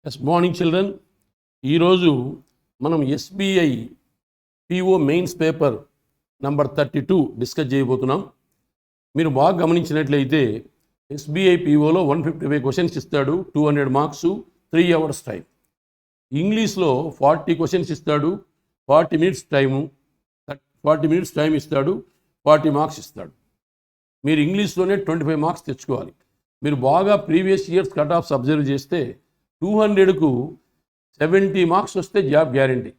Yes, morning children. ఈరోజు మనం SBI PO mains paper number 32 discuss చేయబోతున్నాం. మీరు బాగా గమనించినట్లయితే SBI POలో 155 క్వశ్చన్స్ ఇస్తాడు, 200 మార్క్స్, 3 hours టైం. ఇంగ్లీష్లో 40 క్వశ్చన్స్ ఇస్తాడు, 40 minutes టైము, 40 minutes టైం ఇస్తాడు, 40 మార్క్స్ ఇస్తాడు. మీరు ఇంగ్లీష్లోనే 25 మార్క్స్ తెచ్చుకోవాలి. మీరు బాగా previous years cut offs observe చేస్తే 200కు 70 మార్క్స్ వస్తే job guarantee.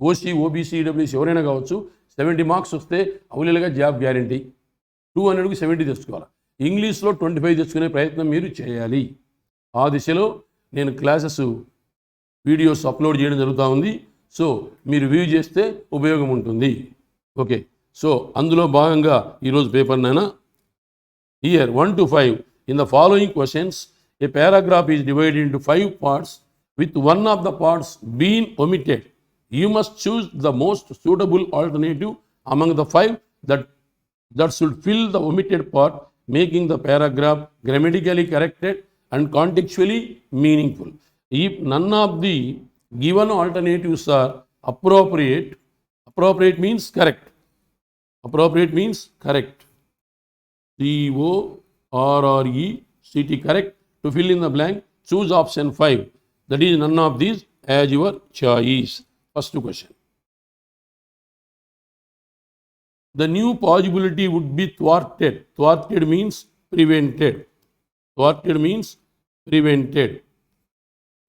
OC, OBC, EWC ఎవరైనా కావచ్చు, 70 మార్క్స్ వస్తే అవలీలుగా జాబ్ గ్యారంటీ. 200కు 70 తెచ్చుకోవాలి. ఇంగ్లీష్లో 25 తెచ్చుకునే ప్రయత్నం మీరు చేయాలి. ఆ దిశలో నేను క్లాసెస్ వీడియోస్ అప్లోడ్ చేయడం జరుగుతూ ఉంది. సో మీరు వ్యూ చేస్తే ఉపయోగం ఉంటుంది. ఓకే, సో అందులో భాగంగా ఈరోజు పేపర్నైనా year 1 to 5 in the following questions a paragraph is divided into 5 parts with one of the parts being omitted. You must choose the most suitable alternative among the 5 that should fill the omitted part, making the paragraph grammatically corrected and contextually meaningful. If none of the given alternatives are appropriate means correct. Appropriate means correct. CORRECT, correct. To fill in the blank, choose option 5. That is none of these as your choice. First question. The new possibility would be thwarted. Thwarted means prevented. Thwarted means prevented.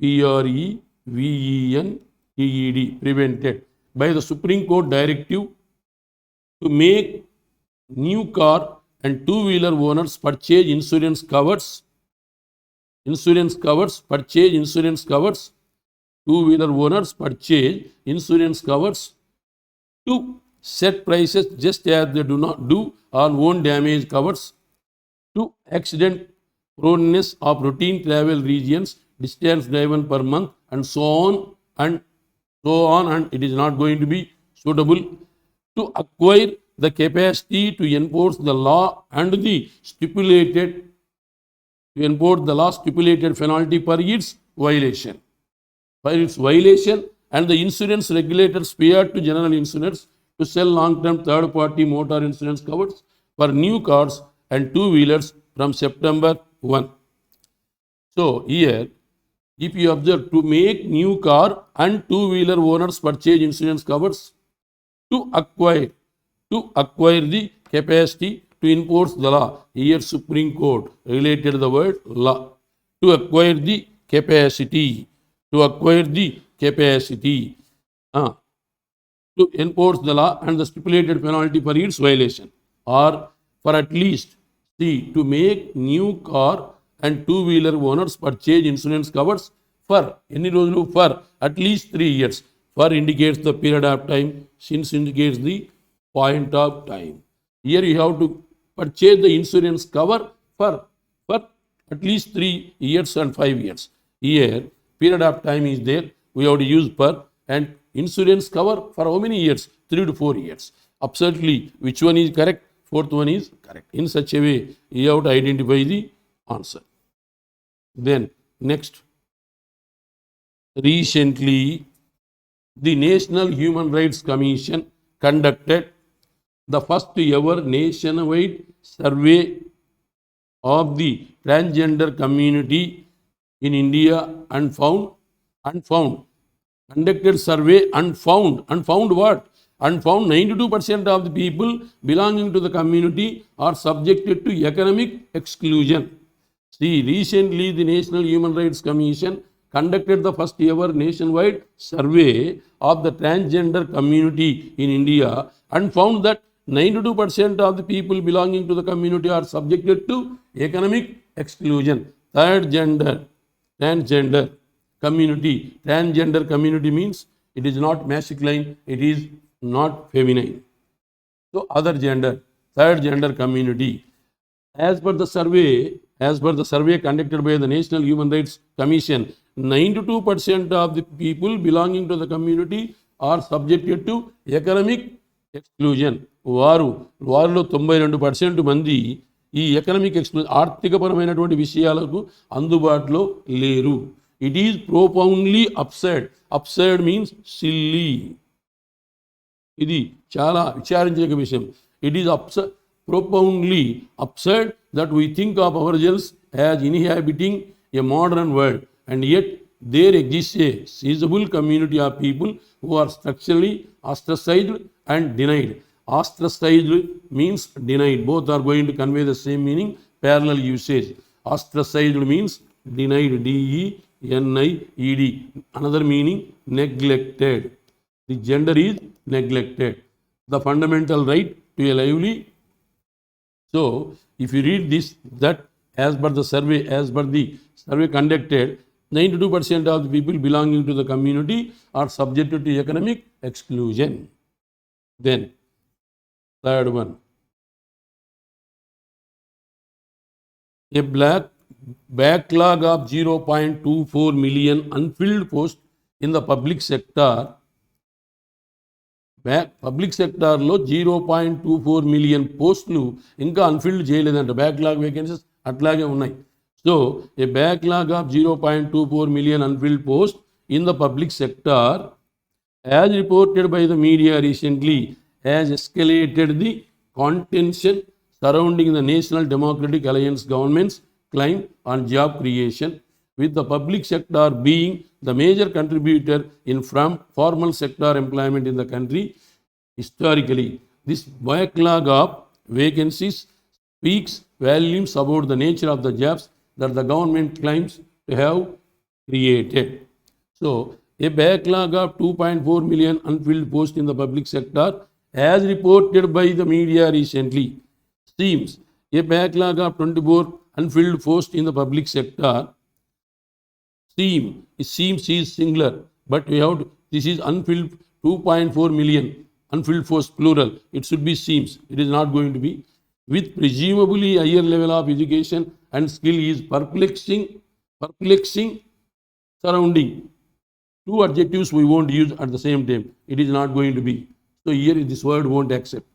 PREVENTED. Prevented by the Supreme Court directive to make new car and two-wheeler owners purchase insurance covers. Purchase insurance covers. Two-wheeler owners purchase insurance covers to set prices just as they do not do on own damage covers to accident proneness of routine travel regions, distance driven per month, and so on, and it is not going to be suitable to acquire the capacity to enforce the law and the stipulated penalty for its violation. And the insurance regulators spared to general insurers to sell long-term third-party motor insurance covers for new cars and two-wheelers from September 1. So here, if you observe, to make new car and two-wheeler owners purchase insurance covers to acquire the capacity to enforce the law. Here Supreme Court related the word law. To acquire the capacity. To enforce the law and the stipulated penalty for its violation. Or for at least, to make new car and two-wheeler owners purchase insurance covers for at least 3 years. For indicates the period of time, since indicates the point of time. Here you have to purchase the insurance cover for at least 3 years and 5 years. Here period of time is there, we have to use per, and insurance cover for how many years? 3 to 4 years. Absolutely, which one is correct? Fourth one is correct. In such a way, you have to identify the answer. Then next, recently the National Human Rights Commission conducted the first ever nationwide survey of the transgender community in India and found conducted survey and found what? And found 92% of the people belonging to the community are subjected to economic exclusion. See, recently the National Human Rights Commission conducted the first ever nationwide survey of the transgender community in India and found that 92% of the people belonging to the community are subjected to economic exclusion. Transgender community. Transgender community means it is not masculine, it is not feminine. So other gender, third gender community. As per the survey conducted by the National Human Rights Commission, 92% of the people belonging to the community are subjected to economic exclusion. వారిలో 92% మంది ఈ economic exclusion ఆర్థికపరమైనటువంటి విషయాలకు అందుబాటులో లేరు. It is profoundly absurd. Absurd means silly. ఇది చాలా విచారించే విషయం. It is profoundly absurd that we think of ourselves as inhabiting a modern world, and yet there exists a sizable community of people who are structurally ostracized and denied. Ostracized means denied. Both are going to convey the same meaning, parallel usage. Ostracized means denied, D-E-N-I-E-D. Another meaning, neglected. The gender is neglected. The fundamental right to a lively. So, if you read this, that as per the survey conducted, 92% of the people belonging to the community are subjected to economic exclusion. Then, third one. A backlog of 0.24 million unfilled posts in the public sector. Public సెక్టార్లో 0.24 million పోస్టులు ఇంకా unfilled చేయలేదంట. Backlog vacancies అట్లాగే ఉన్నాయి. So a backlog of 0.24 million unfilled post in the public sector, as reported by the media recently, as escalated the contention surrounding the National Democratic Alliance government's claim on job creation, with the public sector being the major contributor in formal sector employment in the country. Historically, this backlog of vacancies speaks volumes about the nature of the jobs that the government claims to have created. So, a backlog of 2.4 million unfilled posts in the public sector, as reported by the media recently, seems a backlog of 24 unfilled posts in the public sector. Seems is singular, but this is unfilled 2.4 million unfilled posts plural. It should be seems. It is not going to be. With presumably higher level of education and skill is perplexing surrounding. Two adjectives we won't use at the same time. It is not going to be. So here this word won't accept.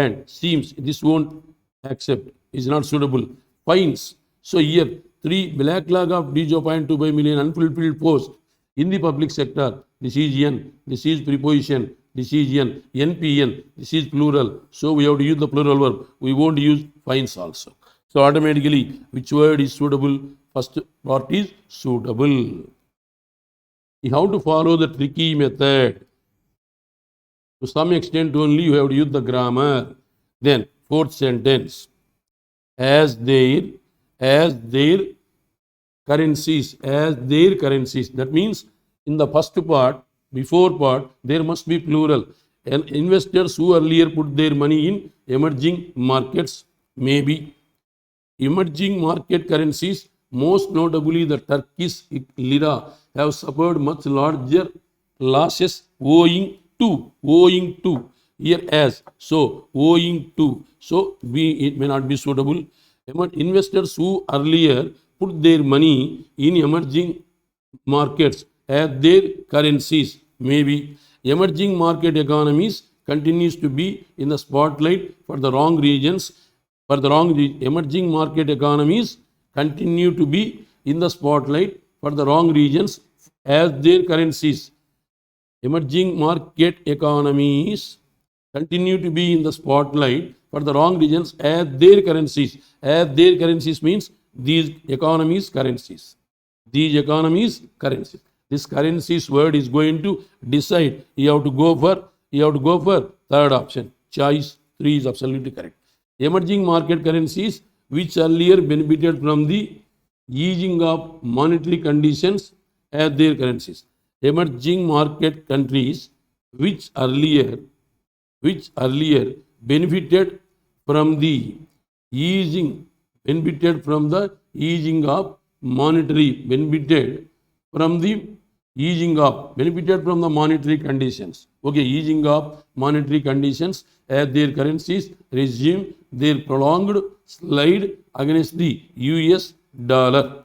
And seems, this won't accept, is not suitable. Finds. So here 3 backlog of 0.25 million unfulfilled posts in the public sector. This is N, this is preposition, this is N, NPN, this is plural. So we have to use the plural verb. We won't use finds also. So automatically, which word is suitable? First part is suitable. You have to follow the tricky method. To some extent only you have to use the grammar. Then, fourth sentence. As their currencies. That means in the first part, before part, there must be plural. And investors who earlier put their money in emerging markets, maybe emerging market currencies, most notably the Turkish lira, have suffered much larger losses owing to here as. So owing to. So it may not be suitable. Investors who earlier put their money in emerging markets as their currencies, maybe. Emerging market economies continues to be in the spotlight for the wrong regions. Emerging market economies continue to be in the spotlight for the wrong regions as their currencies. Emerging market economies continue to be in the spotlight for the wrong regions as their currencies. As their currencies means these economies' currencies. These economies' currencies. This currencies word is going to decide. You have to go for third option. Choice 3 is absolutely correct. Emerging market currencies which earlier benefited from the easing of monetary conditions as their currencies. Emerging market countries which earlier benefited from the easing of monetary conditions. Okay, easing of monetary conditions as their currencies resume their prolonged slide against the US dollar.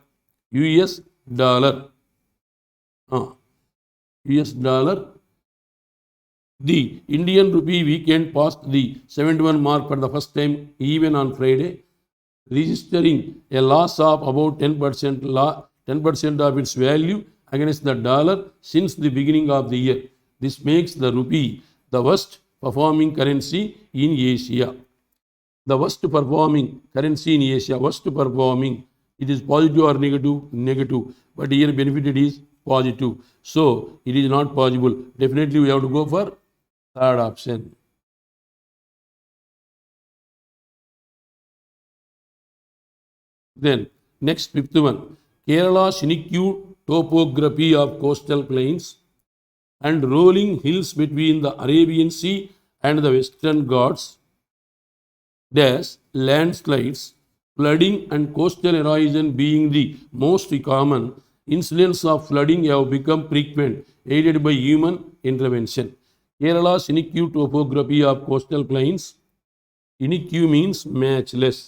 The Indian rupee weekend passed the 71 mark for the first time even on Friday, registering a loss of about 10% 10% of its value against the dollar since the beginning of the year. This makes the rupee the worst performing currency in Asia. The worst performing currency in Asia, worst performing. It is positive or negative? Negative. But here benefited is positive. So it is not possible. Definitely we have to go for third option. Then next fifth one. Kerala's unique topography of coastal plains and rolling hills between the Arabian Sea and the Western Ghats, landslides, flooding and coastal erosion being the most common incidents of flooding have become frequent, aided by human intervention. Kerala's unique topography of coastal plains. Unique means matchless.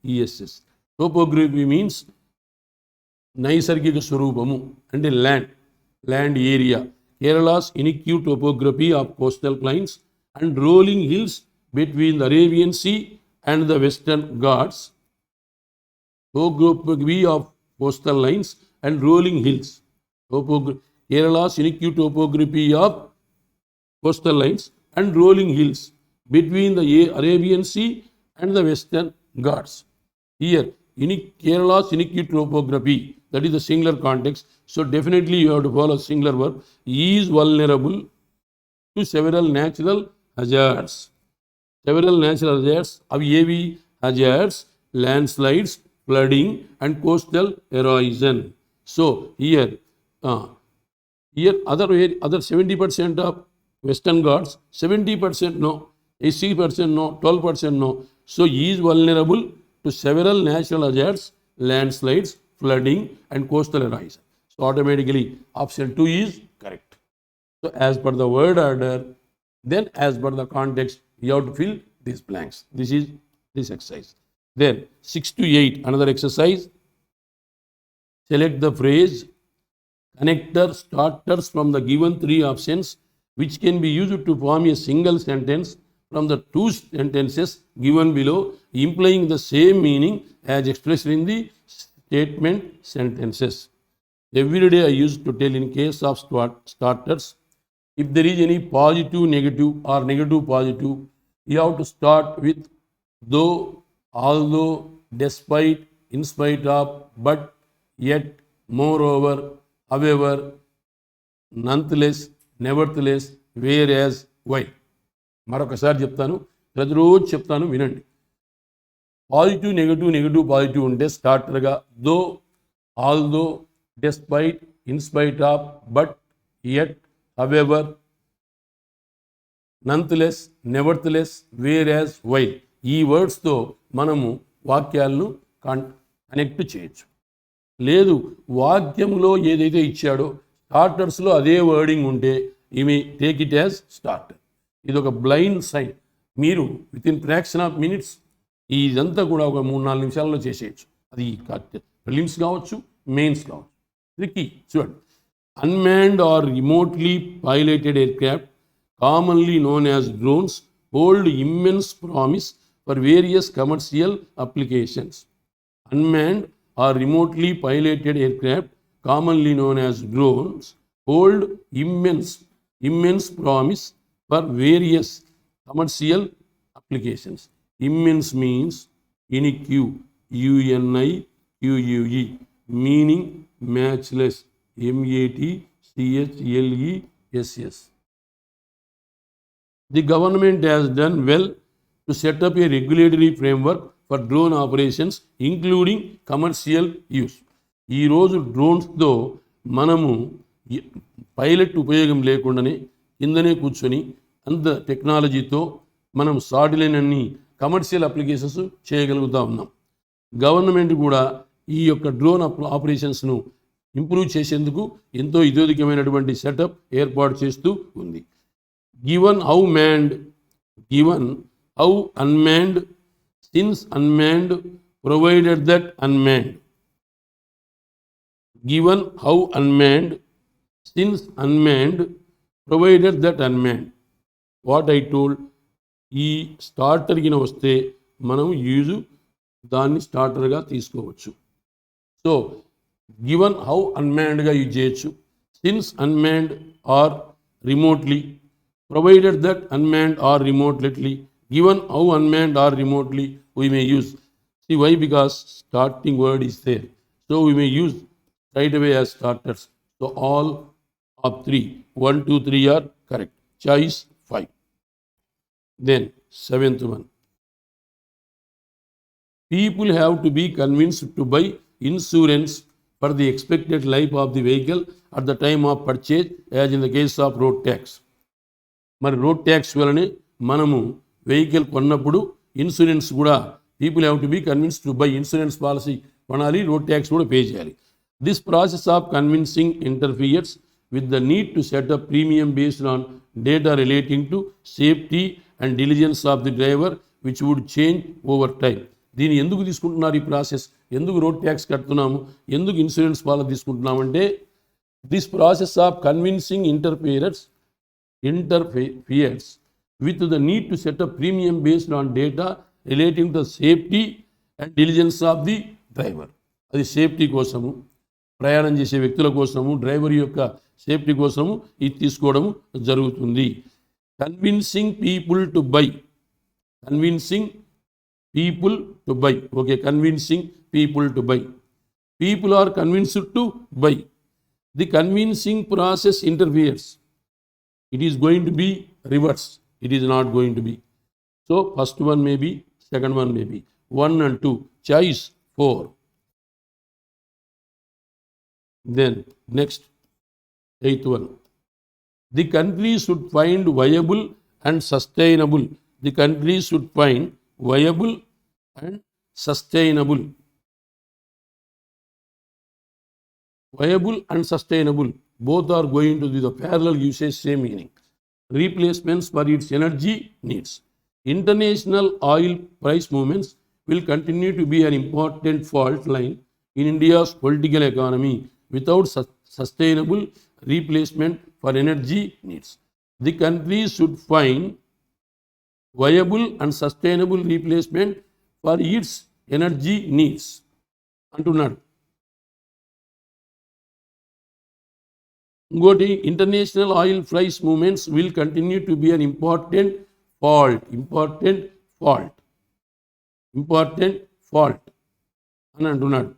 matchless. Topography means నైసర్గిక స్వరూపము అంటే land area. Kerala's unique topography of coastal plains and rolling hills between the Arabian Sea and the Western Ghats. Topography of coastal lines and rolling hills. Kerala's unique topography of coastal lines and rolling hills between the Arabian Sea and the Western Ghats. Here, Kerala's unique topography, that is the singular context. So definitely you have to follow singular verb. Is vulnerable to several natural hazards. Several natural hazards of AV hazards, landslides, flooding and coastal erosion. So here other 70% of Western Ghats, 70% no, 80% no, 12% no. So he is vulnerable to several natural hazards, landslides, flooding and coastal erosion. So automatically option 2 is correct. So as per the word order, then as per the context, you have to fill these blanks. This is this exercise. Then 6 to 8, another exercise. Select the phrase connector starters from the given 3 options, which can be used to form a single sentence from the 2 sentences given below, implying the same meaning as expressed in the statement sentences. Every day I used to tell in case of starters, if there is any positive, negative or negative, positive, you have to start with though, although, despite, in spite of, but, yet, moreover, however, nonetheless, nevertheless, whereas, while. మరొకసారి చెప్తాను, ప్రతిరోజు చెప్తాను, వినండి. Positive, negative, positive ఉంటే స్టార్టర్గా though, although, despite, in spite of, but, yet, however, nonetheless, nevertheless, whereas, while. ఈ వర్డ్స్తో మనము వాక్యాలను కనెక్ట్ చేయొచ్చు. లేదు, వాక్యంలో ఏదైతే ఇచ్చాడో స్టార్టర్స్లో అదే వర్డింగ్ ఉంటే ఇవి టేక్ ఇట్ యాజ్ స్టార్టర్. ఇది ఒక బ్లైండ్ సైన్. మీరు వితిన్ ఫ్రాక్షన్ ఆఫ్ మినిట్స్ ఇదంతా కూడా ఒక 3-4 నిమిషాల్లో చేసేయచ్చు. అది ప్రిలిమ్స్ కావచ్చు, మెయిన్స్ కావచ్చు. ట్రిక్కీ. చూడండి, unmanned or remotely piloted aircraft commonly known as drones hold immense promise for various commercial applications. Unmanned or remotely piloted aircraft commonly known as drones hold immense promise for various commercial applications. Immense means unique, UNIQUE, meaning matchless, MATCHLESS. The government has done well to set up a regulatory framework for drone operations, including commercial use. ఈ రోజు డ్రోన్స్తో మనము pilot ఉపయోగం లేకుండానే కిందనే కూర్చొని అంత టెక్నాలజీతో మనం సాటిలైనన్ని కమర్షియల్ అప్లికేషన్స్ చేయగలుగుతూ ఉన్నాం. గవర్నమెంట్ కూడా ఈ యొక్క డ్రోన్ ఆపరేషన్స్ను ఇంప్రూవ్ చేసేందుకు ఎంతో ఇతోధికమైనటువంటి సెటప్ ఏర్పాటు చేస్తూ ఉంది. Given how unmanned since unmanned provided that unmanned. Given how unmanned, since unmanned, provided that unmanned. What I told, ఈ స్టార్టర్ కింద వస్తే మనం యూజ్ దాన్ని స్టార్టర్గా తీసుకోవచ్చు. సో గివన్ హౌ అన్మాన్డ్గా యూజ్ చేయొచ్చు. Since unmanned or remotely, provided that unmanned or remotely, given how unmanned or remotely we may use. See why? Because starting word is there, so we may use right away as starters. So all of 3, 1 2 3 are correct. Choice 5. Then 7th one, people have to be convinced to buy insurance for the expected life of the vehicle at the time of purchase, as in the case of road tax. మరి road tax వలనే మనము vehicle కొన్నప్పుడు insurance కూడా people have to be convince to buy insurance policy కొనాలి, road tax కూడా pay చేయాలి. This process of convincing interferes with the need to set up premium based on data relating to safety and diligence of the driver which would change over time. దీన్ని ఎందుకు తీసుకుంటున్నారు ఈ process? ఎందుకు road tax కడుతున్నాము, ఎందుకు insurance policy తీసుకుంటున్నామంటే, this process of convincing interferes with the need to set up premium based on data relating to the safety and diligence of the driver. అది safety కోసము, ప్రయాణం చేసే వ్యక్తుల కోసము, డ్రైవర్ యొక్క సేఫ్టీ కోసము ఇది తీసుకోవడం జరుగుతుంది. Convincing people to buy, convincing people to buy. Okay, convincing people to buy. People are convinced to buy. The convincing process interferes. It is going to be reverse. It is not going to be. So first one may be, second one may be. 1 and 2. Choice 4. Then next, 8th one. The country should find viable and sustainable. The country should find viable and sustainable. Viable and sustainable. Both are going to be the parallel usage, same meaning. Replacements for its energy needs. International oil price movements will continue to be an important fault line in India's political economy without sustainable replacement for energy needs. The country should find viable and sustainable replacement for its energy needs. అంటున్నాడు. ఇంకోటి, international oil price movements will continue to be an important fault అని అంటున్నాడు.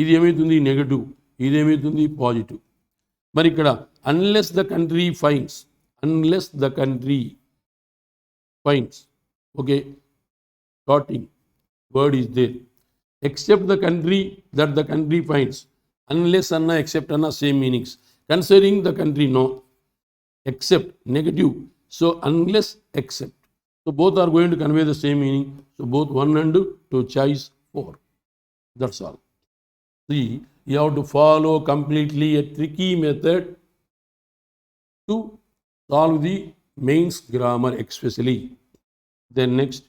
ఇది ఏమవుతుంది? Negative. ఇది ఏమవుతుంది? Positive. మరి ఇక్కడ unless the country fines, okay, starting word is there. Except the country that the country fines. Unless anna, except anna, same meanings. Considering the country, no. Except, negative. So unless, except. So both are going to convey the same meaning. So both 1 and 2, choice 4. That's all. See, you have to follow completely a tricky method to solve the mains grammar especially. Then next,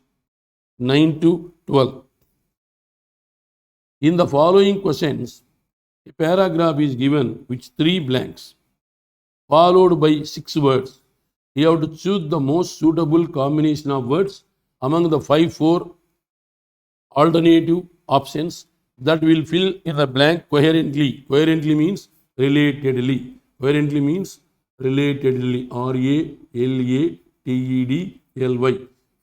9 to 12. In the following questions, a paragraph is given with 3 blanks followed by 6 words. You have to choose the most suitable combination of words among the 4 alternative options that will fill in the blank coherently. Coherently means relatedly. RALATEDLY,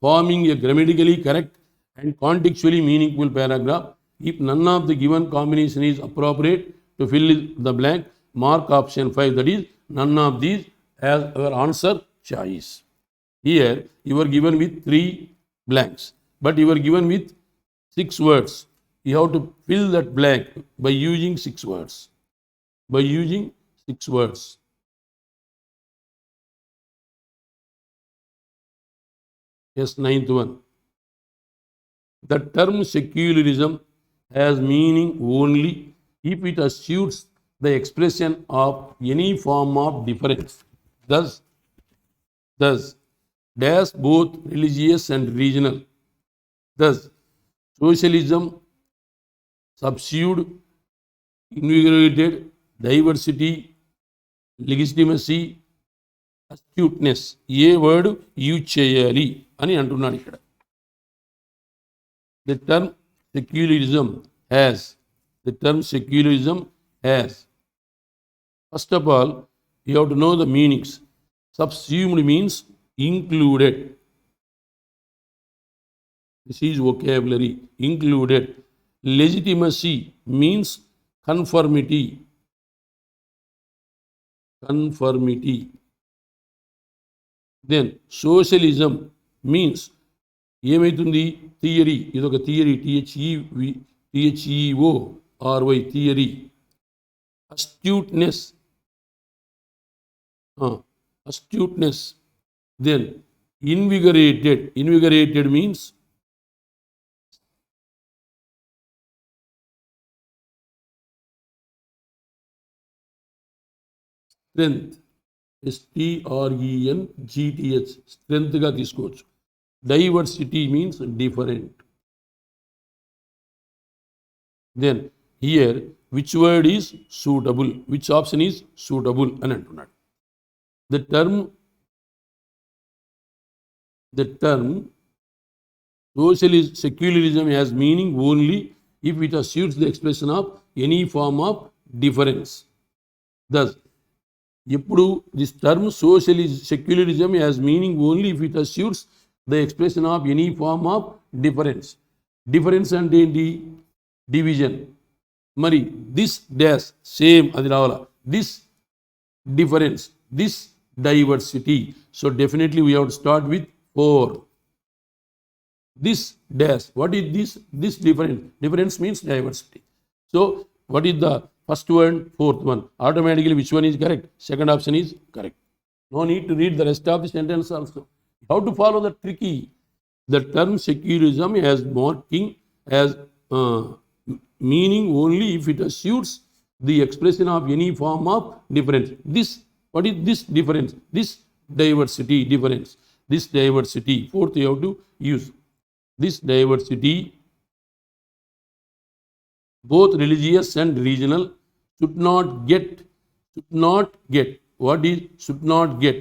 forming a grammatically correct and contextually meaningful paragraph. If none of the given combination is appropriate to fill the blank, mark option 5, that is none of these, as our answer choice. Here you are given with 3 blanks, but you are given with 6 words. You have to fill that blank by using 6 words. Yes, 9th one. The term secularism has meaning only if it assumes the expression of any form of difference. Thus, dash both religious and regional. Thus, socialism subsumed, invigorated diversity, legitimacy, astuteness. A word use చేయాలి అని అంటున్నాడు ఇక్కడ. the term secularism has. The term secularism has. First of all, you have to know the meanings. Subsumed means included. This is vocabulary. Included. Legitimacy means conformity. Conformity. Then socialism means ఏమైతుంది theory, ఇదొక theory, THEORY theory. Astuteness, astuteness. Then invigorated, invigorated means strength, STRENGTH, స్ట్రెంగ్త్గా తీసుకోవచ్చు. Diversity means different. Then here which word is suitable, which option is suitable అని అంటున్నాడు. The term secularism has meaning only if it assumes the expression of any form of difference. Thus, ఎప్పుడు this term secularism has meaning only if it assures the expression of any form of difference. Difference అంటే ఏంటి? Division. మరి this dash same అది రావాలా. This difference, this diversity. So definitely we have to start with 4. This dash, what is this? This difference. Difference means diversity. So what is the first one, fourth one? Automatically which one is correct? Second option is correct. No need to read the rest of the sentence also. How to follow the tricky? The term secularism has marking as meaning only if it assures the expression of any form of difference. This, what is this difference? This diversity, difference. This diversity. Fourth you have to use. This diversity, both religious and regional, should not get. What is should not get?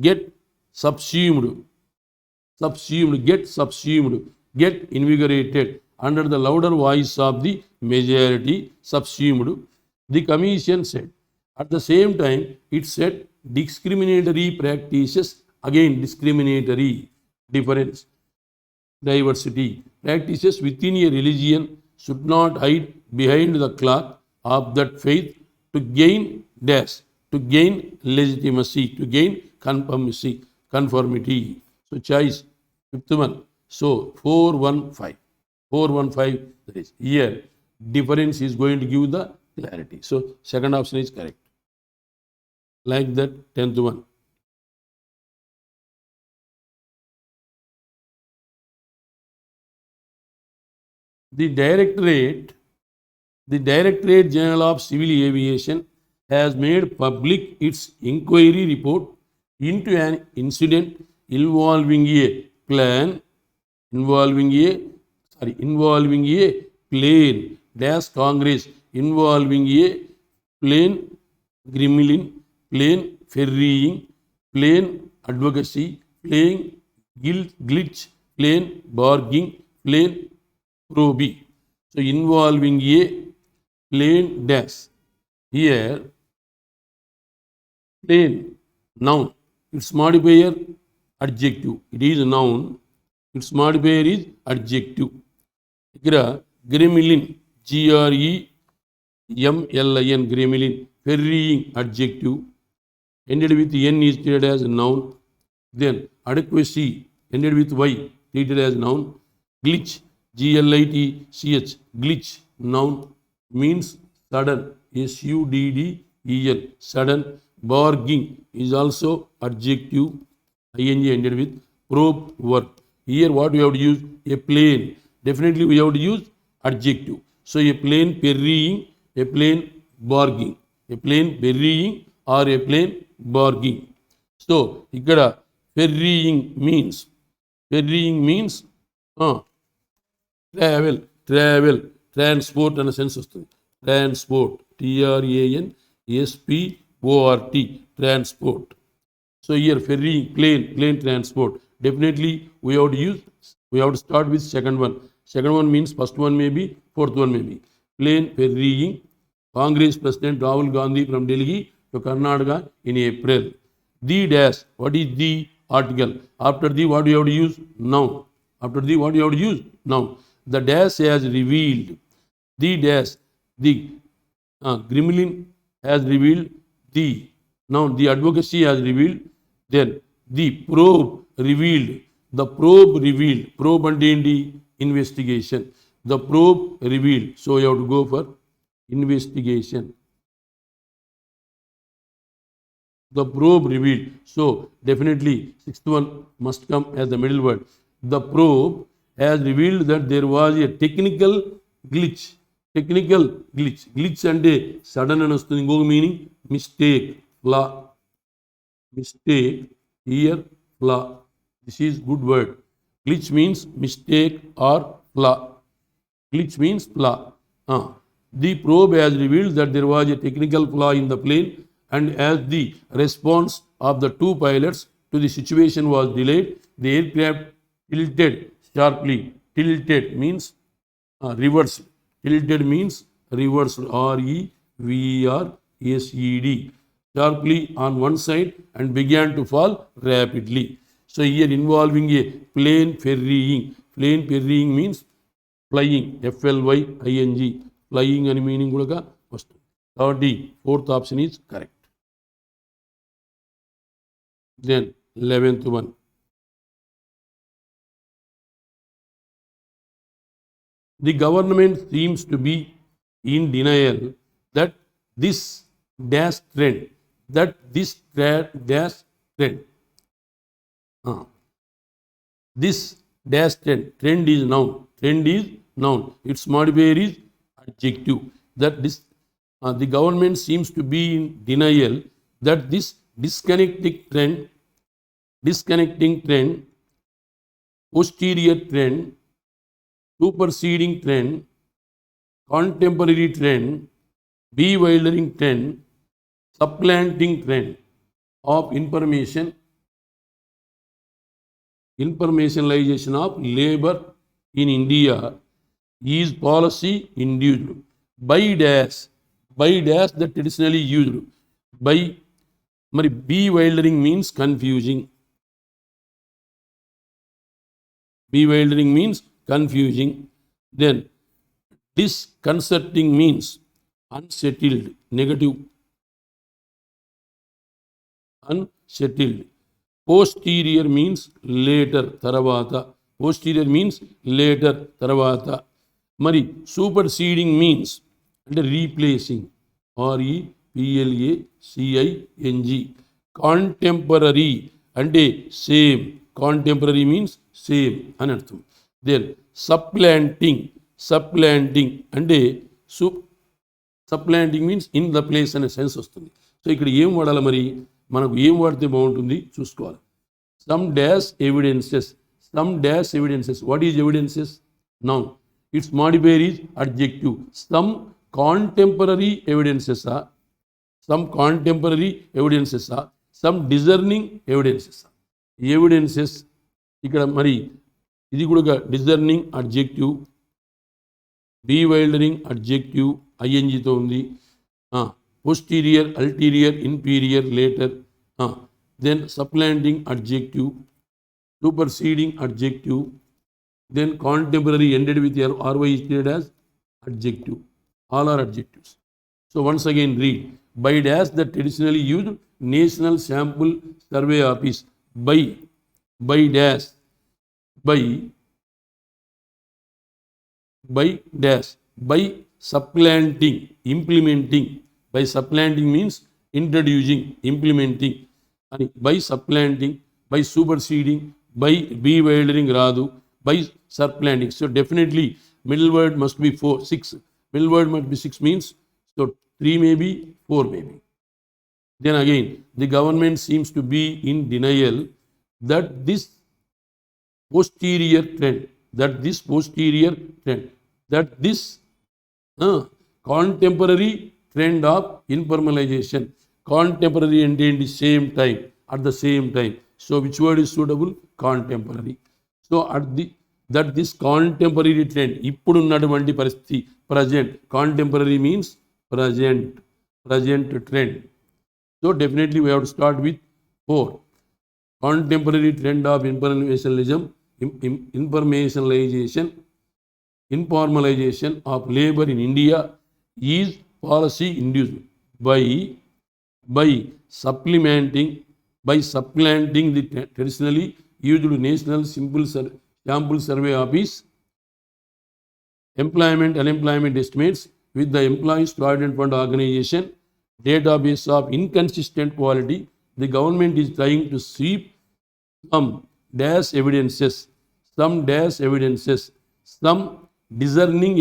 Get subsumed. Get subsumed. Get invigorated under the louder voice of the majority. Subsumed. The commission said. At the same time, it said discriminatory practices. Again, discriminatory, difference. Diversity. Practices within a religion should not hide behind the cloak of that faith to gain dash, to gain legitimacy, to gain conformity. So choice, fifth one. So 415. 415, that is here. Difference is going to give the clarity. So second option is correct. Like that, 10th one. The Directorate General of Civil Aviation has made public its inquiry report into an incident involving a plane dash Congress, involving a plane gremlin, plane ferrying, plane advocacy, plane glitch, plane barging, plane proby. So involving a plane dash. Here plane, noun, its modifier adjective. It is a noun, its modifier is adjective. Here gremlin, GREMLIN, gremlin, ferrying adjective, ended with N is treated as a noun. Then adequacy, ended with Y, treated as noun. Glitch, GLITCH, glitch, noun, means sudden, SUDDEN, sudden. Barging is also adjective, ING ended with. Probe, verb. Here what we have to use? A plane. Definitely we have to use adjective. So a plane ferrying, a plane barging, a plane ferrying or a plane barging. So ikkada ferrying means travel, transport అన్న sense వస్తుంది. Transport, TRANSPORT, transport. So here ferrying, plane transport. Definitely we have to use We have to start with second one. Second one means first one may be, fourth one may be. Plane ferrying Congress President Rahul Gandhi from Delhi to Karnataka in April. The dash, what is the article? After the, what do you have to use? Noun. After the, what do you have to use? Noun. The dash has revealed. The dash, the Gremlin has revealed the. Now the advocacy has revealed. Then the probe revealed. The probe revealed. Probe and the investigation. The probe revealed. So you have to go for investigation. The probe revealed. So definitely sixth one must come as the middle word. The probe has revealed that there was a technical glitch. Technical glitch. Glitch and a sudden and meaning mistake, flaw. Mistake, here, flaw. This is good word. Glitch means mistake or flaw. Glitch means flaw. The probe has revealed that there was a technical flaw in the plane, and as the response of the two pilots to the situation was delayed, the aircraft tilted sharply. Tilted means reversed. Tilted means reversed. R-E-V-E-R-S-E-D. Sharply on one side and began to fall rapidly. So here involving a plane ferrying. Plane ferrying means flying. F-L-Y-I-N-G. Flying and meaning kuda vastundi. కాబట్టి fourth option is correct. Then 11th one. The government seems to be in denial that this dash trend, this dash trend, this dash trend is noun. Trend is noun. Its modifier is adjective. That this the government seems to be in denial that this disconnecting trend, posterior trend, superseding trend, contemporary trend, bewildering trend, supplanting trend of informationalization of labor in India is policy induced by dash that traditionally used by. Bewildering means confusing. Bewildering means confusing. Then disconcerting means unsettled, negative. Unsettled. Posterior means later, taravata. Posterior means later, taravata. Superseding means replacing. R-E-P-L-A-C-I-N-G. Contemporary and same. Contemporary means same. Anartham. Then supplanting and supplanting means in the place అనే sense వస్తుంది. So ఇక్కడ ఏం వాడాలి మరి, మనకు ఏం వాడితే బాగుంటుంది చూసుకోవాలి. Some dash evidences. What is evidences? Noun. Its modifier is adjective. Some contemporary evidences are. Some discerning evidences are. Evidences ఇక్కడ మరి ఇది కూడా discerning adjective, bewildering adjective, ing తో ఉంది. Posterior, ulterior, inferior, later. Then supplanting adjective, superseding adjective, then contemporary ended with ry is treated as adjective. All are adjectives. So once again read. By dash that traditionally used National Sample Survey Office. By dash. By supplanting, implementing. By supplanting means introducing, implementing. By supplanting, by superseding, by bewildering radu, by supplanting. So definitely middle word must be 6. Middle word must be 6 means, so 3 may be, 4 may be. Then again, the government seems to be in denial that this posterior trend, that this contemporary trend of informalization, contemporary and in the same time, at the same time. So which word is suitable? Contemporary. So at the that this contemporary trend, ఇప్పుడున్నటువంటి పరిస్థితి, present, contemporary means present trend. So definitely we have to start with 4. Contemporary trend of informationalization of labor in India is policy induced by supplanting the traditionally used national sample survey office employment unemployment estimates with the employees provident fund organization database of inconsistent quality. The government is trying to sweep some discerning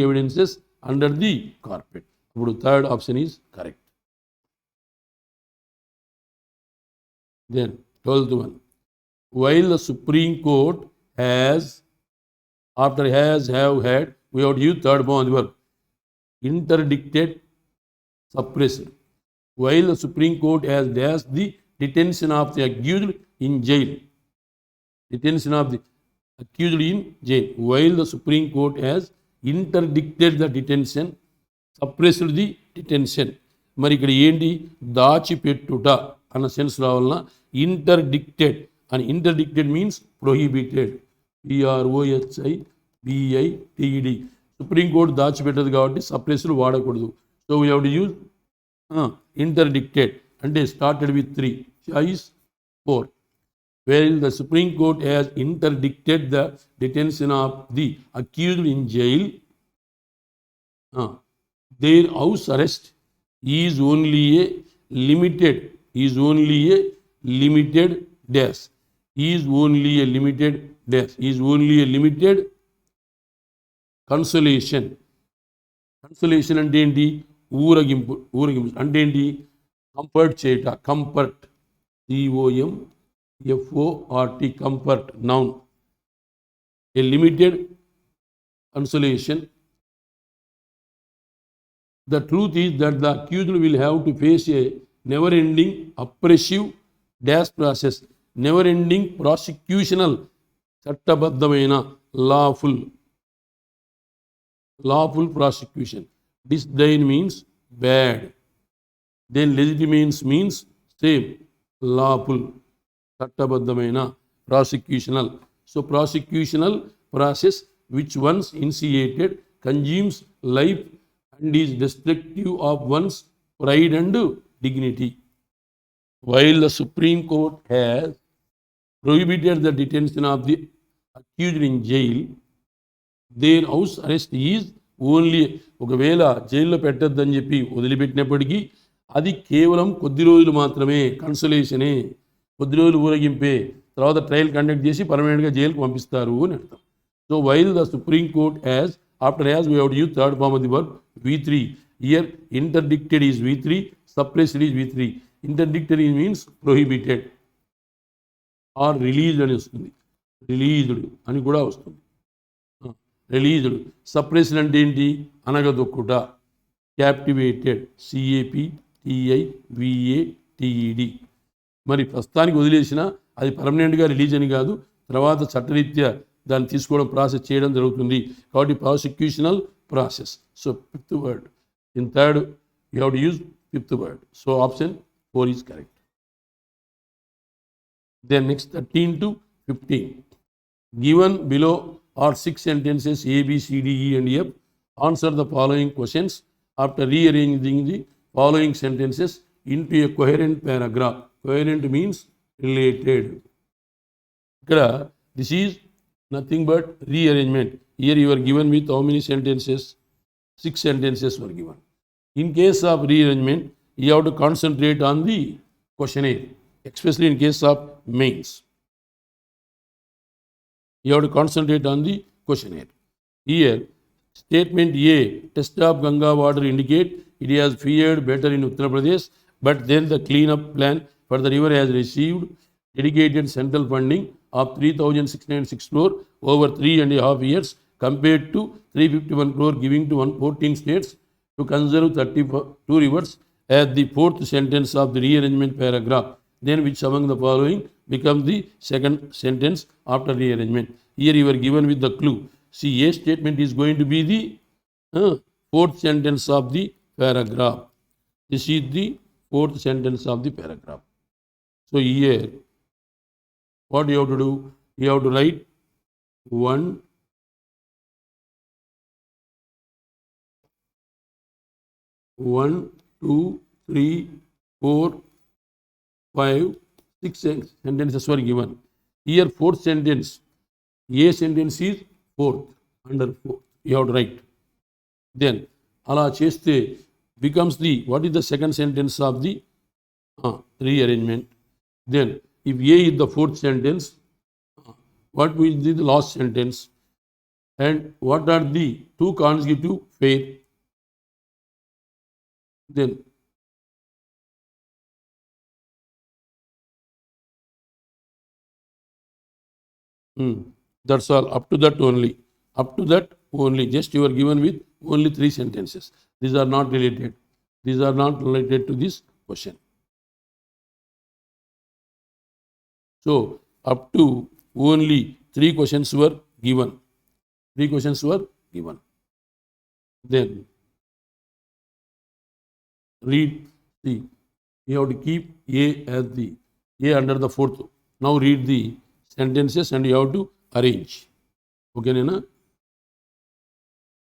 evidences under the carpet. The third option is correct. Then 12th one. While the Supreme Court have had, we have to use third form of the verb, interdicted, suppressed. While the Supreme Court has dashed the detention of the accused in jail. While the Supreme Court has interdicted the detention, suppressed the detention. మరి ఇక్కడ ఏంటి, దాచిపెట్టుట అన్న sense రావాలన్నా ఇంటర్డిక్టెడ్ అని. ఇంటర్డిక్టెడ్ means prohibited, PROHIBITED. Supreme court దాచిపెట్టదు కాబట్టి suppressed వాడకూడదు. So we have to use interdicted అంటే started with 3, choice 4. While the Supreme Court has interdicted the detention of the accused in jail, their house arrest is only a limited consolation. Consolation అంటే ఏంటి, ఊరగింపు అంటే ఏంటి, comfort చేయట, comfort, COMFORT, comfort, noun. A limited consolation. The truth is that the accused will have to face a never-ending oppressive process, never-ending prosecutional, చట్టబద్ధమైన lawful prosecution. Disdain means bad. Then legitimate means same, lawful, చట్టబద్ధమైన, prosecutional. So prosecutional process which once initiated consumes life and is destructive of one's pride and dignity. While the Supreme Court has prohibited the detention of the accused in jail, their house arrest is only, ఒకవేళ జైల్లో పెట్టద్దని చెప్పి వదిలిపెట్టినప్పటికీ అది కేవలం కొద్ది రోజులు మాత్రమే, కన్సోలేషనే, కొద్ది రోజులు ఊరగింపే, తర్వాత ట్రయల్ కండక్ట్ చేసి పర్మనెంట్గా జైలుకు పంపిస్తారు అని అర్థం. So while the supreme court has, after has we have to use third form of the verb V3. Here interdicted is V3, suppressed is V3. Interdicted means prohibited or released అని వస్తుంది, released అని కూడా వస్తుంది, released. Suppressed అంటే ఏంటి, అనగదొక్కుట, captivated, CAPTIVATED. మరి ప్రస్తుతానికి వదిలేసిన అది పర్మనెంట్గా రిలీజ్ అని కాదు, తర్వాత చట్టరీత్యా దాన్ని తీసుకోవడం, ప్రాసెస్ చేయడం జరుగుతుంది. కాబట్టి prosecutional process. So fifth word. In third you have to use fifth word. So option 4 is correct. Then next 13 to 15. Given below are 6 sentences A, B, C, D, E and F. Answer the following questions after rearranging the following sentences into a coherent paragraph. Coherent means related. Ikkada this is nothing but rearrangement. Here you are given with how many sentences? 6 sentences were given. In case of rearrangement, you have to concentrate on the questionnaire, especially in case of mains. You have to concentrate on the questionnaire. Here, statement A, test of Ganga water indicate it has fared better in Uttar Pradesh, but then the cleanup plan for the river has received dedicated central funding of 3,606 crore over 3.5 years compared to 351 crore giving to 114 states to conserve 32 rivers. As the fourth sentence of the rearrangement paragraph, then which among the following becomes the second sentence after rearrangement? Here you are given with the clue. See, A statement is going to be the fourth sentence of the paragraph. This is the fourth sentence of the paragraph. So here, what you have to do? You have to write 1, 2, 3, 4, 5, 6 sentences were given. Here fourth sentence, A sentence is fourth, under fourth. You have to write. Then, ala cheste becomes the, what is the second sentence of the rearrangement? Then, if A is the fourth sentence, what will be the last sentence? And what are the two consecutive pair? Then, that's all. Up to that only. Up to that only. Just you are given with only 3 sentences. These are not related. These are not related to this question. So, up to only 3 questions were given. 3 questions were given. Then, read the, you have to keep A as the, A under the fourth. Now read the sentences and you have to arrange. Okay, Nena?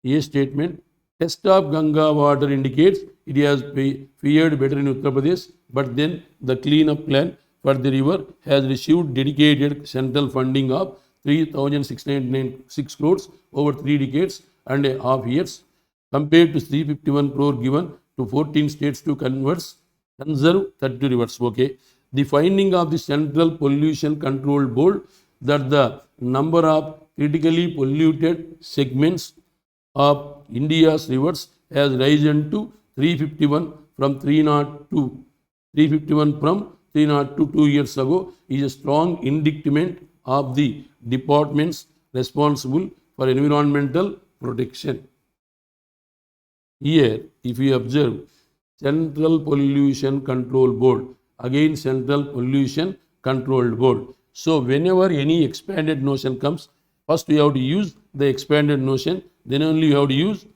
A statement, test of Ganga water indicates it has fared better in Uttar Pradesh, but then the cleanup plan for the river has received dedicated central funding of 3,696 crores over 3 decades and a half years, compared to 351 crore given to 14 states to conserve 30 rivers. Okay. The finding of the Central Pollution Control Board that the number of critically polluted segments of India's rivers has risen to 351 from 302. 351 from 302 2 years ago is a strong indictment of the departments responsible for environmental protection. Here, if you observe, Central Pollution Control Board, again Central Pollution Control Board. So, whenever any expanded notion comes, first you have to use the expanded notion, then only you have to use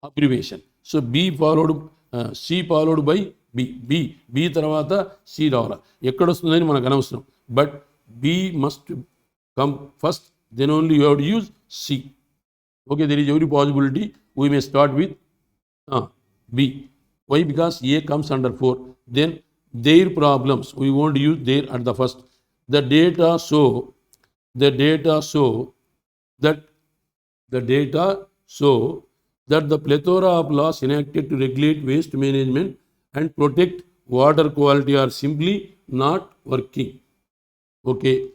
abbreviation. So, B followed, C followed by B tarvata C ravara. Ekkada vastundani manaku anavasram. But B must come first, then only you have to use C. Okay, there is every possibility we may start with B. Why? Because A comes under 4. Then their problems, we won't use their at the first. The data show that the plethora of laws enacted to regulate waste management and protect water quality are simply not working. Okay.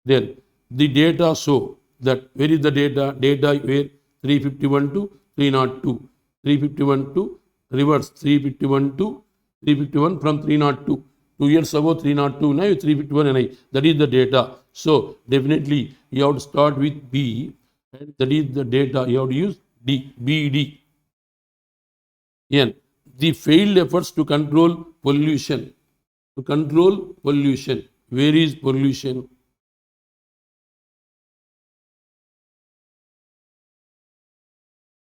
Then the data show that, where is the data? Data where 351 to 302. 351 to reverse 351 to 351 from 302. 2 years ago 302, now 351 and I. That is the data. So definitely you have to start with B, and that is the data. You have to use D, BD. N, the failed efforts to control pollution. To control pollution. Where is pollution?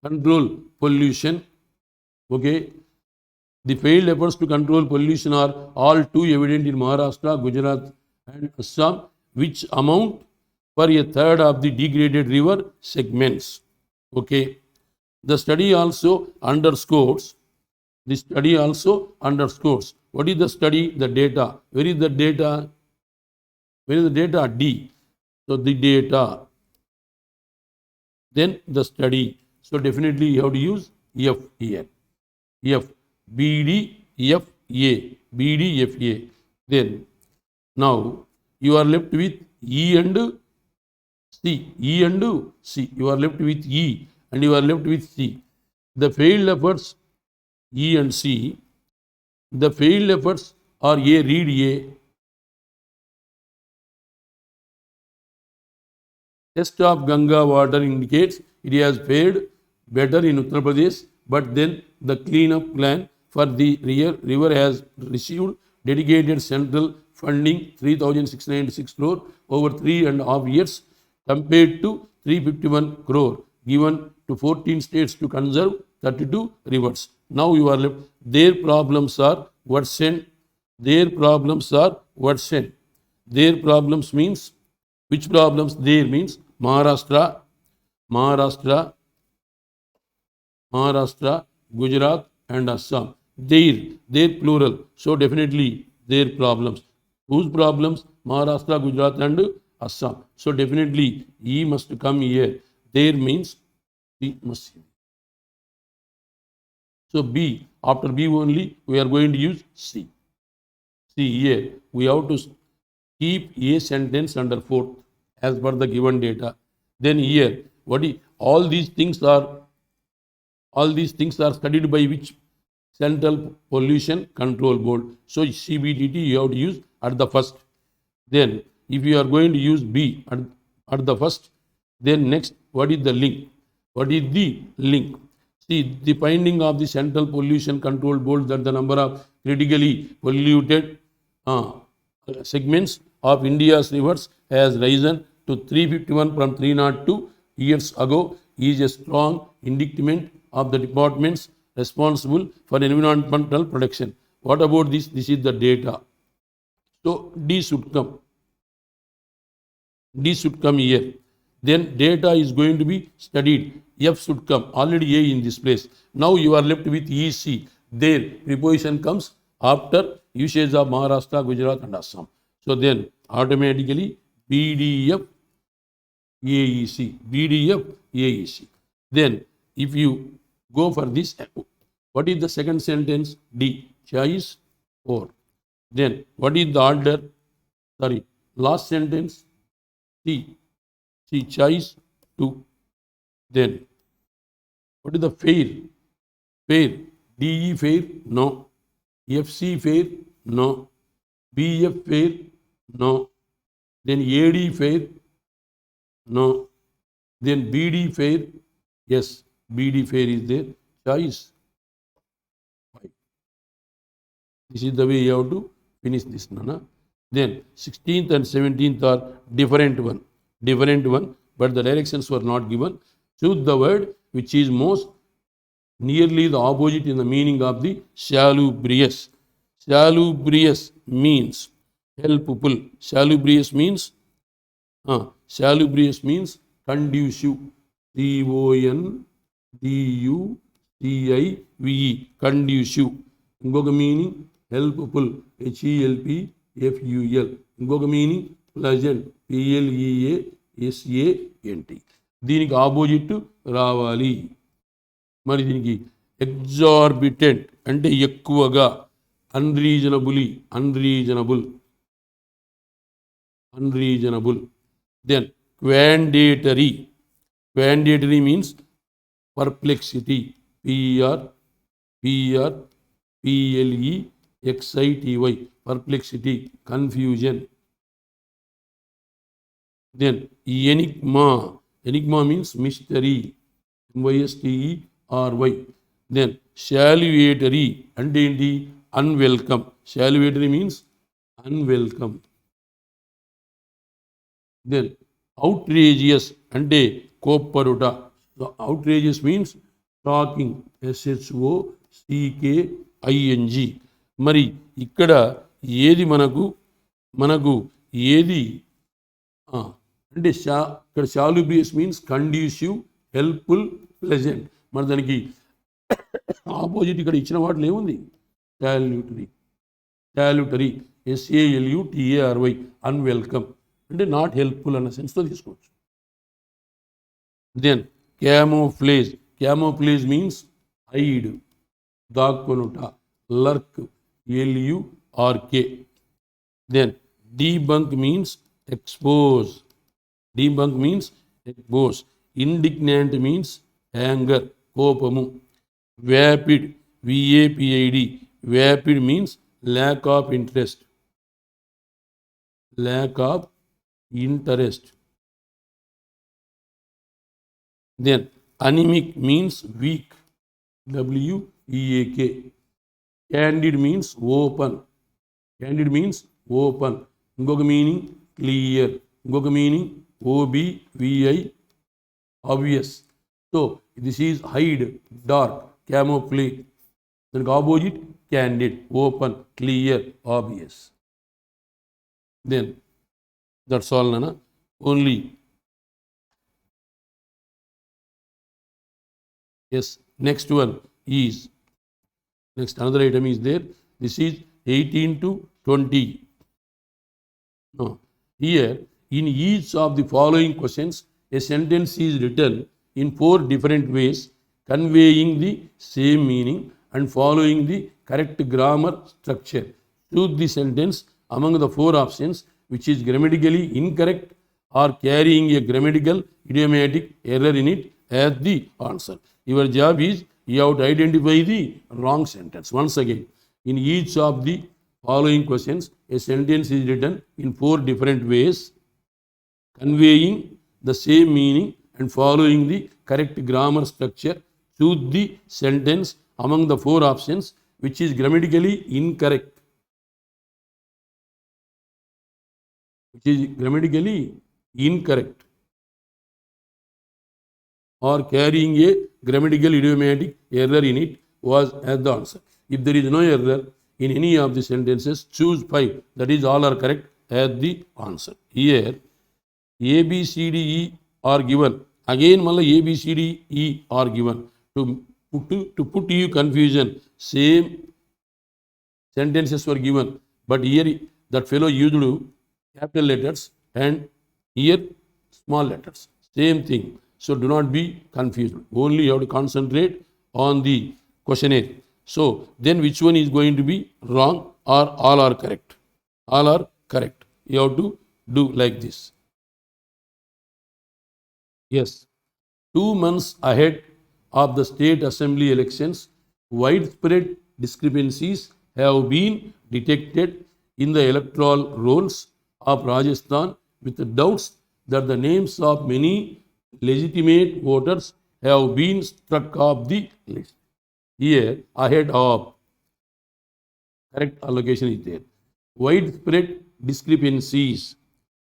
Control pollution. Okay. The failed efforts to control pollution are all too evident in Maharashtra, Gujarat and Assam, which amount for a third of the degraded river segments. Okay. The study also underscores, what is the study? The data. Where is the data? Where is the data? D. So the data. Then the study. So definitely you have to use F here. F. BDFA. BDFA. Then now you are left with E and C. E and C. You are left with E and you are left with C. The failed efforts E and C. The failed efforts are A. Read A. Test of Ganga water indicates it has fared better in Uttar Pradesh, but then the cleanup plan for the river has received dedicated central funding 3,696 crore over 3.5 years compared to 351 crore given to 14 states to conserve 32 rivers. Now you are left. Their problems are worsened. Their problems are worsened. Their problems means, which problems? There means Maharashtra, Gujarat and Assam. Their plural. So definitely their problems. Whose problems? Maharashtra, Gujarat and Assam. So definitely E must come here. There means B must. So B, after B only we are going to use C. See here, we have to keep a sentence under fourth as per the given data. Then here, all these things are studied by which? Central Pollution Control Board. So CBDT you have to use at the first. Then if you are going to use B at the first, then next, what is the link? What is the link? See, the finding of the Central Pollution Control Board that the number of critically polluted segments of India's rivers has risen to 351 from 302 years ago is a strong indictment of the departments responsible for environmental protection. What about this? This is the data. So D should come. D should come here. Then data is going to be studied. F should come. Already A in this place. Now you are left with EC. There preposition comes after usage of Maharashtra, Gujarat and Assam. So then automatically BDF AEC. BDF AEC. Then if you go for this, what is the second sentence? D. Choice 4. Then what is the order? Last sentence? C. C. Choice 2. Then what is the fair? Fair. DE fair? No. FC fair? No. BF fair? No. Then AD fair? No. Then BD fair? Yes. BD fair is there. Choice 5. This is the way you have to finish this. Nana. Then 16th and 17th are different one, but the directions were not given. Choose the word which is most nearly the opposite in the meaning of the salubrious. Salubrious means helpful. Salubrious means conducive. CONDUCIVE. Conducive. ఇంకొక meaning helpful. HELPFUL. ఇంకొక meaning pleasant. PLEASANT. దీనికి opposite రావాలి. మరి దీనికి exorbitant అంటే ఎక్కువగా, unreasonable. Then quandary means perplexity. PRPLEXITY. Perplexity, confusion. Then enigma means mystery. MYSTERY. Then salivatory అంటే ఏంటి? Unwelcome. Salivatory means unwelcome. Then outrageous అంటే కోప్పడుట. Outrageous means shocking. SHOCKING. మరి ఇక్కడ ఏది మనకు ఏది అంటే ఇక్కడ salubrious means conducive, helpful, pleasant. మరి దానికి ఆపోజిట్ ఇక్కడ ఇచ్చిన వాటిలో ఏముంది? సాల్యూటరీ. SALUTARY. అన్వెల్కమ్ అంటే నాట్ హెల్ప్ఫుల్ అన్న సెన్స్తో తీసుకోవచ్చు. దెన్ క్యామోఫ్లేజ్ మీన్స్ హైడ్, దాక్కునుట. Lurk. LURK. Then debunk means expose. Indignant means anger, కోపము. Vapid. VAPID. Vapid means lack of interest. Then anemic means weak. WEAK. Candid means open. Candid means open. ఇంకొక meaning clear, ఇంకొక meaning OBVI obvious. So this is hide, dark, camouflage. దానికి opposite candid, open, clear, obvious. Then that's all, Nana. Only yes. Next one is, next another item is there. This is 18 to 20. No. Here, in each of the following questions, a sentence is written in 4 different ways, conveying the same meaning and following the correct grammar structure. Choose the sentence among the 4 options which is grammatically incorrect or carrying a grammatical idiomatic error in it as the answer. Your job is you have to identify the wrong sentence. Once again, in each of the following questions, a sentence is written in 4 different ways, conveying the same meaning and following the correct grammar structure. Choose the sentence among the 4 options which is grammatically incorrect. Which is grammatically incorrect or carrying a grammatical idiomatic error in it was as the answer. If there is no error in any of the sentences, choose 5. That is, all are correct as the answer. Here, A, B, C, D, E are given. Again, malla A, B, C, D, E are given. To put you confusion, same sentences were given. But here, that fellow used capital letters and here small letters. Same thing. So do not be confused. Only you have to concentrate on the questionnaire. So then which one is going to be wrong or all are correct? All are correct. You have to do like this. Yes. 2 months ahead of the state assembly elections, widespread discrepancies have been detected in the electoral rolls of Rajasthan, with doubts that the names of many legitimate voters have been struck off the list. Here, ahead of, correct allocation is there. Widespread discrepancies.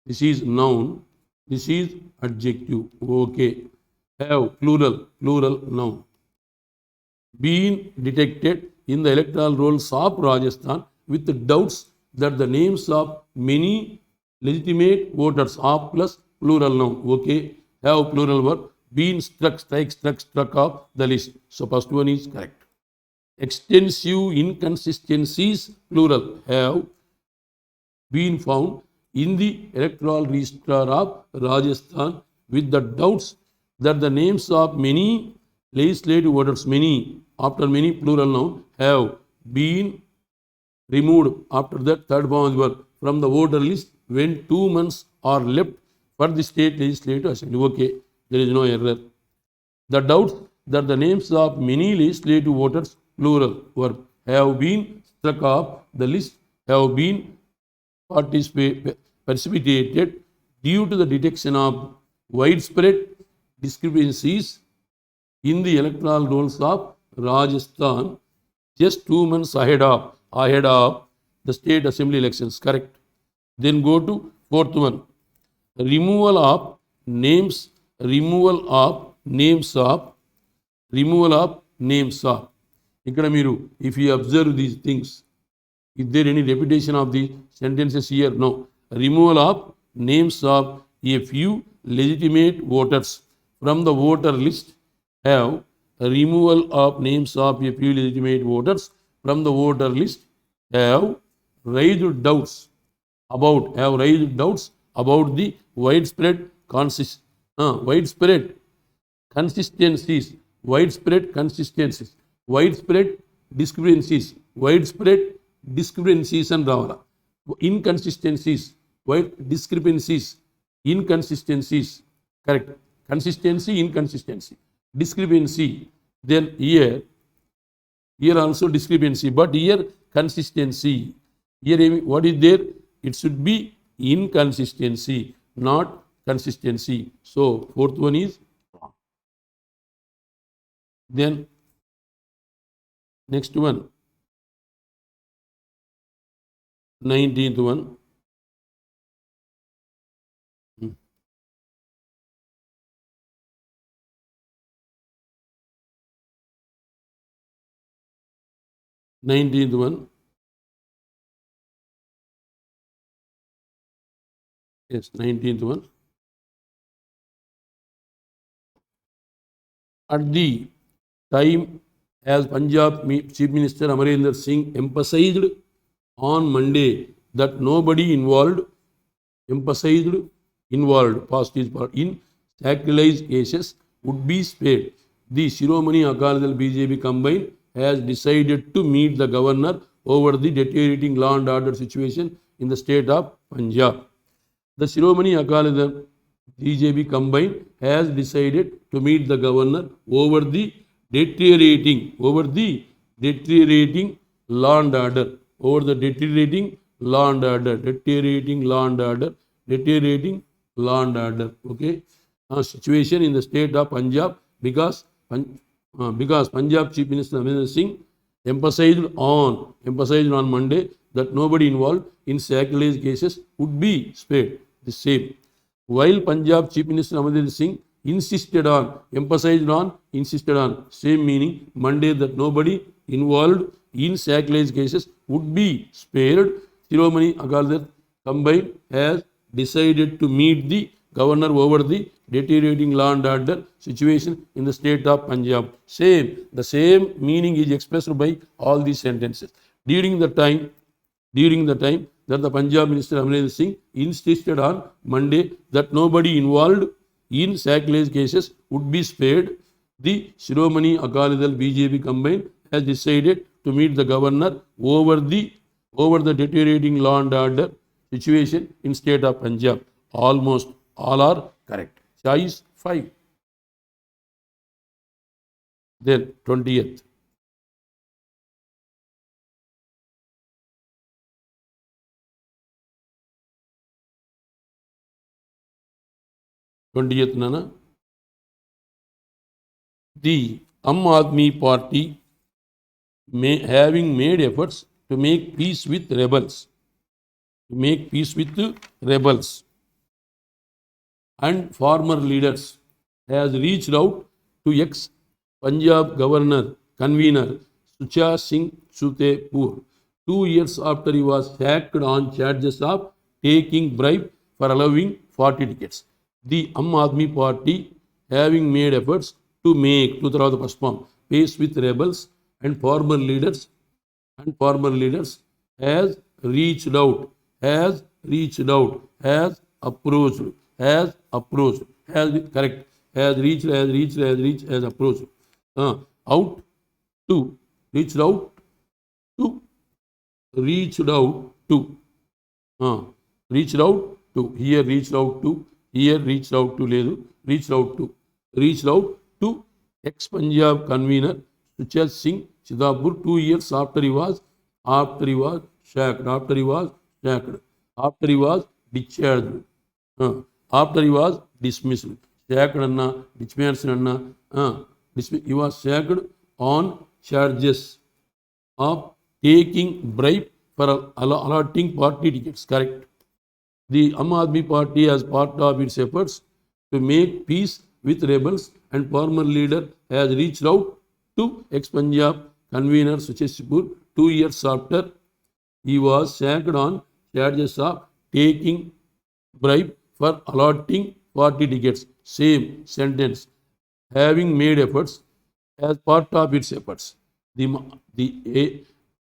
This is noun. This is adjective. Okay. Have, plural noun. Been detected in the electoral rolls of Rajasthan with the doubts that the names of many legitimate voters of plus plural noun. Okay. Have, plural verb. Been struck off the list. So first one is correct. Extensive inconsistencies, plural, have been found in the electoral register of Rajasthan with the doubts that the names of many legislative voters, many after many plural noun, have been removed after that third form verb from the voter list when 2 months are left for the state legislative assembly. Okay, there is no error. The doubts that the names of many legislative voters, plural verb, have been struck off the list have been precipitated due to the detection of widespread discrepancies in the electoral rolls of Rajasthan just 2 months ahead of the state assembly elections. Correct. Then go to 4th one. Removal of names of. Ikkada meeru, if you observe these things, is there any repetition of the sentences here? No. Removal of names of a few legitimate voters from the voter list have removal of names of a few legitimate voters from the voter list have raised doubts about the widespread discrepancies, widespread discrepancies and ravala. Inconsistencies, inconsistencies, correct. Consistency, inconsistency, discrepancy. Then here also discrepancy, but here consistency. Here what is there? It should be inconsistency, not consistency. So 4th one is wrong. Then next one. 19th one. 19th one. Yes, 19th one. At the time, as Punjab Chief Minister Amarinder Singh emphasized on Monday that nobody involved, past is part, in sacrilege cases would be spared. The Shiromani Akali Dal BJP combine has decided to meet the governor over the deteriorating law and order situation in the state of Punjab. The Shiromani Akali Dal BJP combine has decided to meet the governor over the deteriorating law and order, okay, situation in the state of Punjab because Punjab Chief Minister Amarinder Singh emphasized on Monday that nobody involved in sacrilege cases would be spared. The same. While Punjab Chief Minister Amarinder Singh insisted on, same meaning, Monday that nobody involved in sacrilege cases would be spared, Shiromani Akali Dal combine has decided to meet the governor over the deteriorating law and order situation in the state of Punjab. The same meaning is expressed by all these sentences. During the time that the Punjab Minister Amarinder Singh insisted on Monday that nobody involved in sacrilege cases would be spared, the Shiromani Akali Dal BJP combine has decided to meet the governor over the deteriorating law and order situation in state of Punjab. Almost all are correct. Choice 5. Then 20th. 20th Nana. The Aadmi Party having made efforts to make peace with rebels, and former leaders has reached out to ex-Punjab convener Sucha Singh Chutepur 2 years after he was sacked on charges of taking bribe for allowing 40 tickets. The Aadmi Party having made efforts to make peace with rebels and former leaders has reached out, has approached, approached out to, reached out to, ex-Punjab convener Sucha Singh Chitapur 2 years after he was sacked, after he was discharged, after he was dismissed. Sacked anna, dismissed anna, he was sacked on charges of taking bribe for allotting party tickets. Correct. The Aadmi Party, as part of its efforts to make peace with rebels and former leader, has reached out to ex-Punjab convener Sucha Singh 2 years after he was sacked on charges of taking bribe for allotting party tickets. Same sentence. Having made efforts, as part of its efforts. The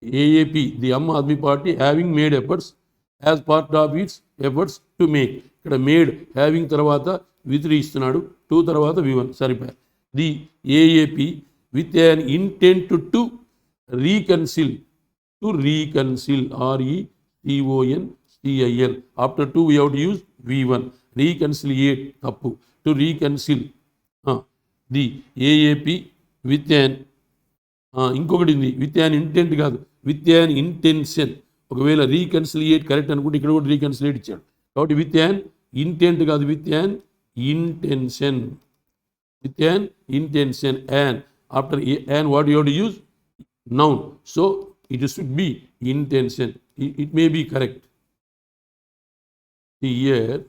AAP, the Aadmi Party, having made efforts as part of its efforts to make. ఇక్కడ made having తర్వాత V3 ఇస్తున్నాడు, 2 తర్వాత V1 సరిపోయారు. The AAP with an intent to reconcile, RECONCIL. After 2 we have to use V1. Reconciliate, tappu. To reconcile. The AAP with an ఇంకొకటి ఉంది, with an intent కాదు, with an intention. ఒకవేళ రీకన్సిలియేట్ correct అనుకుంటే ఇక్కడ కూడా రీకన్సిలియేట్ ఇచ్చాడు. కాబట్టి విత్ యాన్ ఇంటెంట్ కాదు, with an intention. And after and what you have to use? Noun. So it should be intention. it may be correct. See here,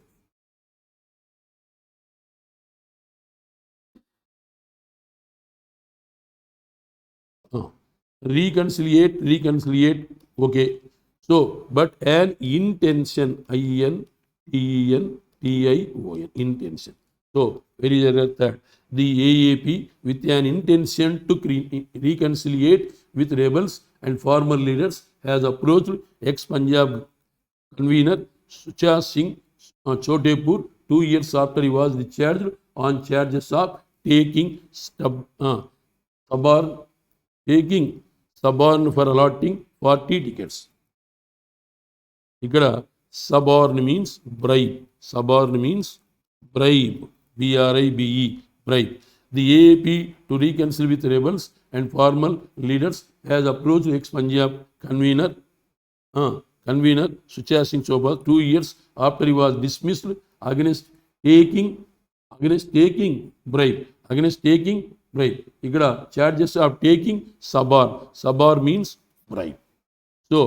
reconciliate, okay. So, but an intention, intention, intention. So, very that the AAP with an intention to reconciliate with rebels and former leaders has approached ex-Punjab convener Sucha Singh Chotepur 2 years after he was discharged on charges of taking suborn taking suborn for allotting 40 tickets. ఇక్కడ suborn means bribe. Suborn means bribe. BRIBE, bribe. The AAP to reconcile with rebels and former leaders has approached ex-Punjab convener Sucha Singh Chopra 2 years after he was dismissed against taking bribe. Against taking bribe. ఇక్కడ charges of taking suborn. Suborn means bribe. So,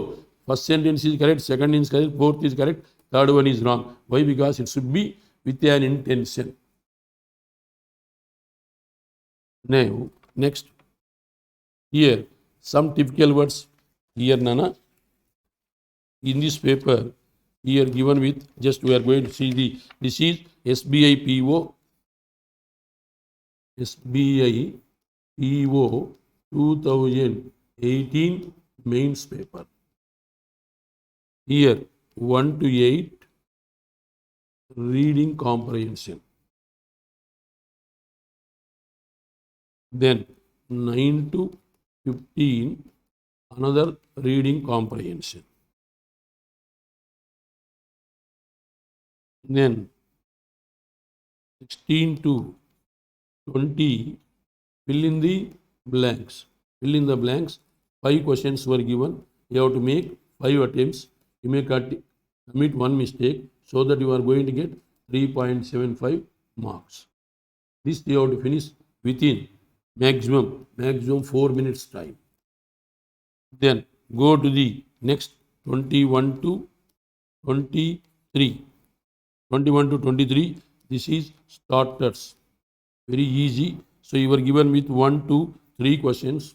first sentence is correct, second is correct, fourth is correct, third one is wrong. Why? Because it should be with an intention. Now, next, here, some typical words. Here, Nana, in this paper, here given with, just we are going to see this is SBI PO, SBI PO 2018 mains paper. Here 1 to 8 reading comprehension. Then 9 to 15 another reading comprehension. Then 16 to 20 fill in the blanks. Fill in the blanks. 5 questions were given. You have to make 5 attempts. You may commit one mistake so that you are going to get 3.75 marks. This you have to finish within maximum 4 minutes time. Then go to the next 21 to 23. 21 to 23, this is starters. Very easy. So you were given with 1 to 3 questions.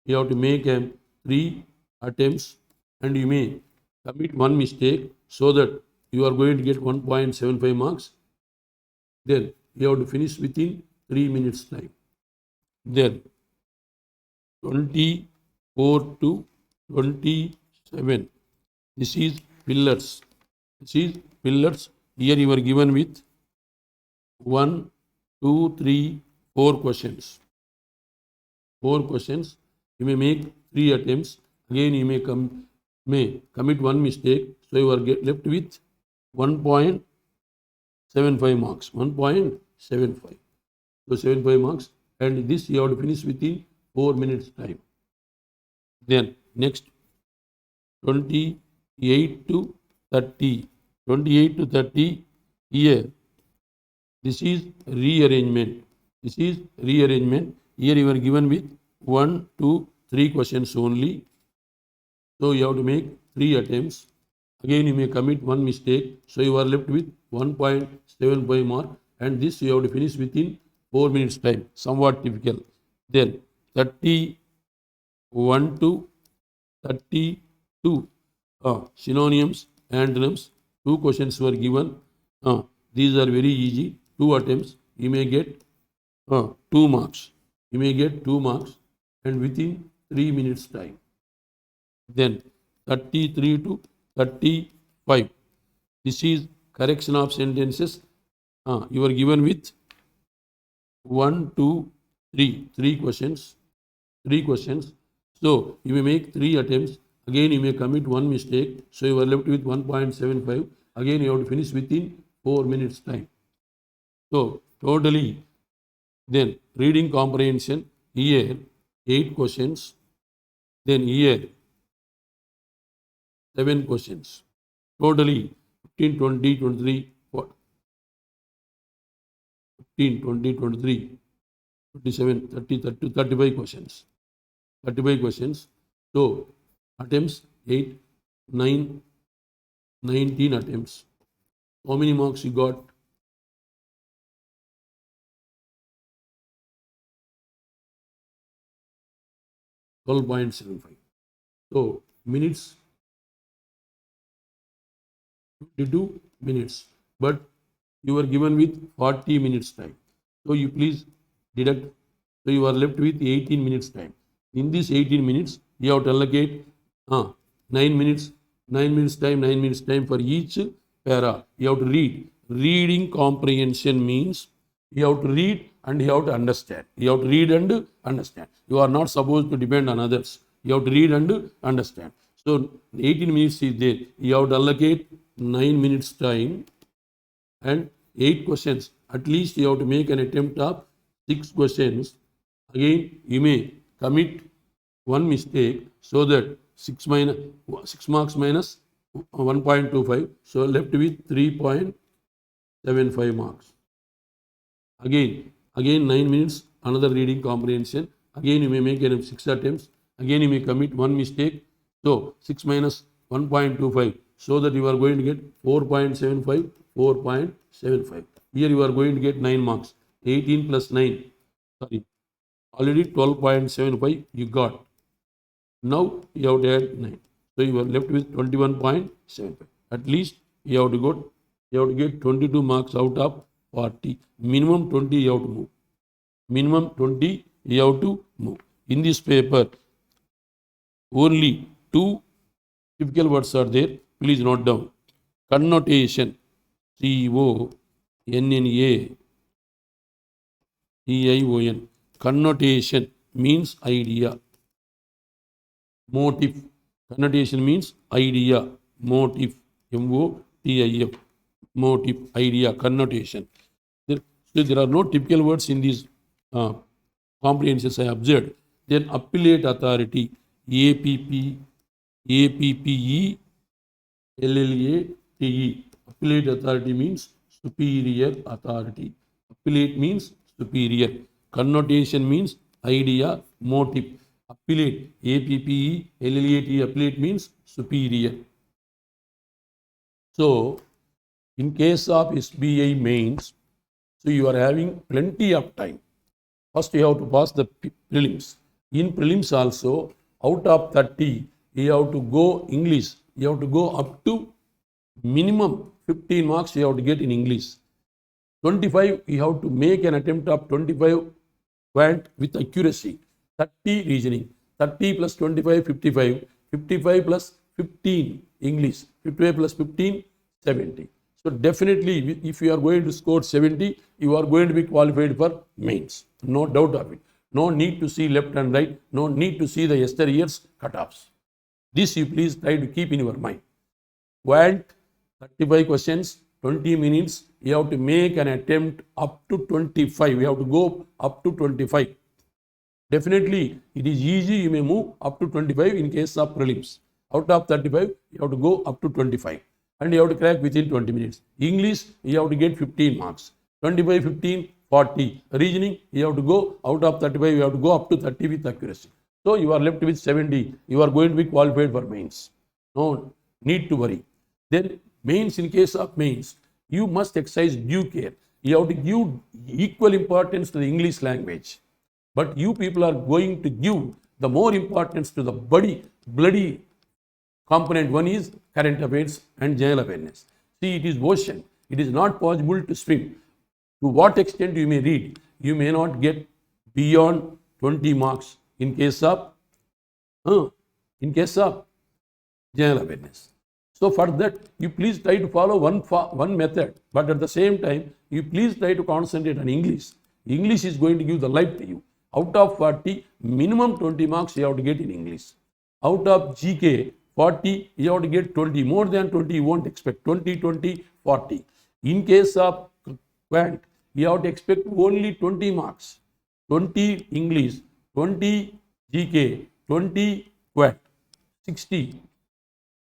You have to make 3 attempts and you may commit one mistake so that you are going to get 1.75 marks. Then you have to finish within 3 minutes time. Then 24 to 27, this is pillars. Here you are given with 1, 2, 3, 4 questions. 4 questions. You may make 3 attempts. Again, you may commit one mistake. So you are left with 1.75 marks. 1.75. So 75 marks. And this you have to finish within 4 minutes time. Then next 28 to 30. 28 to 30, here, this is rearrangement. Here you are given with 1, 2, 3 questions only. So you have to make 3 attempts. Again, you may commit one mistake. So you are left with 1.75 mark. And this you have to finish within 4 minutes time. Somewhat typical. Then 31 to 32, synonyms, antonyms. 2 questions were given. These are very easy. 2 attempts. You may get 2 marks. And within 3 minutes time. Then 33 to 35. This is correction of sentences. You are given with 1, 2, 3 questions. So you may make 3 attempts. Again, you may commit one mistake. So you are left with 1.75. Again, you have to finish within 4 minutes time. So totally, then reading comprehension, here 8 questions. Then here 7 questions. Totally 15, 20, 23, 15, 20, 23, 27, 30, 30, 35 questions. 35 questions. So attempts 8, 9, 19 attempts. How many marks you got? 12.75. So minutes, 22 minutes, but you were given with 40 minutes time. So you please deduct. So you are left with 18 minutes time. In this 18 minutes, you have to allocate 9 minutes, 9 minutes time for each para. You have to read. Reading comprehension means you have to read and you have to understand. You have to read and understand. You are not supposed to depend on others. You have to read and understand. So 18 minutes is there. You have to allocate 9 minutes time and 8 questions. At least you have to make an attempt of 6 questions. Again, you may commit one mistake so that 6 marks minus 1.25. So left with 3.75 marks. Again 9 minutes, another reading comprehension. Again, you may make 6 attempts. Again, you may commit one mistake. So 6 minus 1.25. So that you are going to get 4.75, 4.75. Here you are going to get 9 marks. 18 plus 9. Sorry. Already 12.75 you got. Now you have to add 9. So you are left with 21.75. At least you have to get 22 marks out of 40. Minimum 20 you have to move. Minimum 20 you have to move. In this paper, only 2 typical words are there. Please note down. Connotation, CONNATEION. Connotation means idea. Motive. Connotation means idea. Motive. MOTIF. Motive, idea, connotation. There are no typical words in these comprehensions I observed. Then appellate authority, APPE, LLATE. Appellate authority means superior authority. Appellate means superior. Connotation means idea, motive. Appellate, APPE, LLATE, appellate means superior. So, in case of SBI mains, so you are having plenty of time. First, you have to pass the prelims. In prelims also, out of 30, you have to go English. You have to go up to minimum 15 marks you have to get in English. 25, you have to make an attempt of 25 quant with accuracy. 30 reasoning. 30 plus 25, 55. 55 plus 15 English. 55 plus 15, 70. So definitely, if you are going to score 70, you are going to be qualified for mains. No doubt of it. No need to see left and right. No need to see the yesteryear's cutoffs. This you please try to keep in your mind. Quant, 35 questions, 20 minutes. You have to make an attempt up to 25. You have to go up to 25. Definitely, it is easy. You may move up to 25 in case of prelims. Out of 35, you have to go up to 25. And you have to crack within 20 minutes. English, you have to get 15 marks. 25, 15, 40. Reasoning, you have to go out of 35, you have to go up to 30 with accuracy. So you are left with 70. You are going to be qualified for mains. No need to worry. Then mains, in case of mains, you must exercise due care. You have to give equal importance to the English language. But you people are going to give the more importance to the bloody component. One is current affairs and general awareness. See, it is ocean. It is not possible to swim. To what extent you may read, you may not get beyond 20 marks in case of general awareness. So for that, you please try to follow one method, but at the same time, you please try to concentrate on English. English is going to give the life to you. Out of 40, minimum 20 marks you have to get in English. Out of GK, 40, you have to get 20. More than 20, you won't expect. 20, 20, 40. In case of quant, you have to expect only 20 marks. 20 English, 20 GK, 20 quant, 60.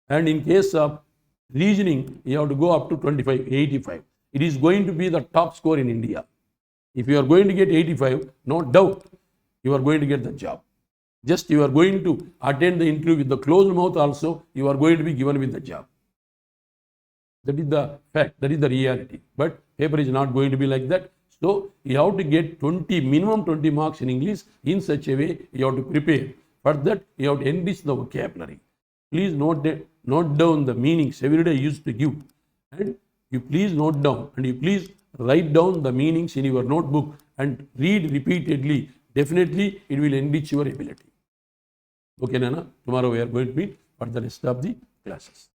And in case of reasoning, you have to go up to 25, 85. It is going to be the top score in India. If you are going to get 85, no doubt, you are going to get the job. Just you are going to attend the interview with the closed mouth also, you are going to be given with the job. That is the fact, that is the reality. But paper is not going to be like that. So you have to get minimum 20 marks in English in such a way you have to prepare. For that, you have to enrich the vocabulary. Please note down the meanings every day I used to give. And you please note down and you please write down the meanings in your notebook and read repeatedly. Definitely, it will enrich your ability. Okay, Nana? Tomorrow we are going to meet for the rest of the classes.